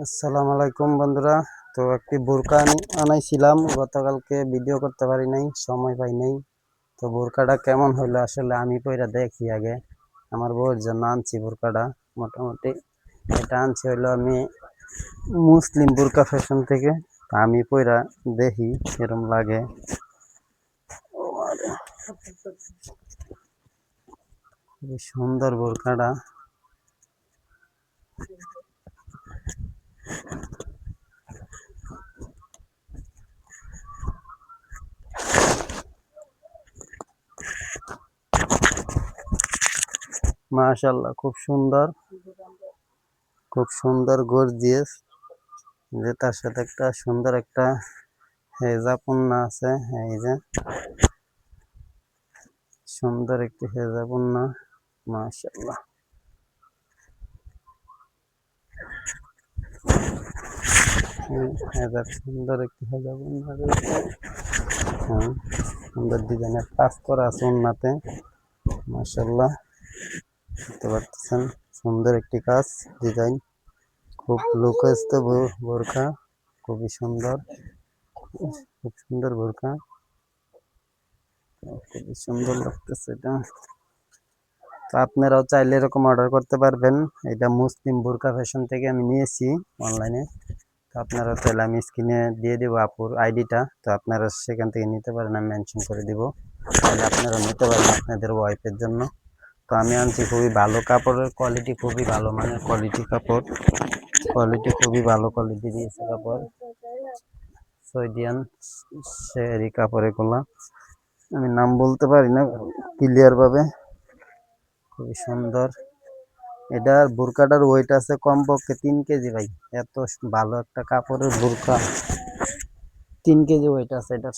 আসসালামু আলাইকুম বন্ধুরা। তো একটি বোরকা আনাইছিলাম, গতকালকে ভিডিও করতে পারি নাই, সময় পাই নাই। তো বোরকাটা কেমন হইলো আসলে আমি পইরা দেখি আগে। আমার বউয়ের জন্য আনছি বোরকাটা। মোটামুটি এটা আনছি হইলো আমি মুসলিম বোরকা ফ্যাশন থেকে। আমি পইরা দেখি এরম লাগে। খুবই সুন্দর বোরকাটা। মাশাআল্লাহ, খুব সুন্দর, খুব সুন্দর গর্জিয়াস। যে তার সাথে একটা সুন্দর একটা হেজাব ওড়না আছে। এই যে সুন্দর একটি হেজাব ওড়না, মাশাআল্লাহ। হেজাব, সুন্দর একটি হেজাব ওড়না রয়েছে। হ্যাঁ, সুন্দর ডিজাইনের কাজ করা আছে ওড়নাতে, মাশাআল্লাহ। দেখতে পাচ্ছেন সুন্দর একটি কাজ, ডিজাইন। খুব লুকস্ত বোরকা, খুবই সুন্দর, খুব সুন্দর বোরকা, খুবই সুন্দর লাগতেছে এটা। তো আপনারাও চাইলে এরকম অর্ডার করতে পারবেন। এটা মুসলিম বোরকা ফ্যাশন থেকে আমি নিয়েছি অনলাইনে। তো আপনারা চাইলে আমি স্ক্রিনে দিয়ে দেবো আপুর আইডিটা, তো আপনারা সেখান থেকে নিতে পারেন, আমি মেনশন করে দিব। তাহলে আপনারা নিতে পারেন আপনাদের ওয়াইফের জন্য। তো আমি আনছি খুবই ভালো কাপড়ের কোয়ালিটি, খুবই ভালো মানের কোয়ালিটি কাপড়, কোয়ালিটি খুবই ভালো কোয়ালিটি দিয়েছে কাপড়। সুইডিয়ান শেরি কাপড় এগুলা, আমি নাম বলতে পারি না ক্লিয়ার ভাবে। খুবই সুন্দর। এটার বোরকাটার ওয়েট আছে কমপক্ষে 3 কেজি ভাই। এত ভালো একটা কাপড়ের বোরকা, 3 কেজি ওয়েট আছে এটার।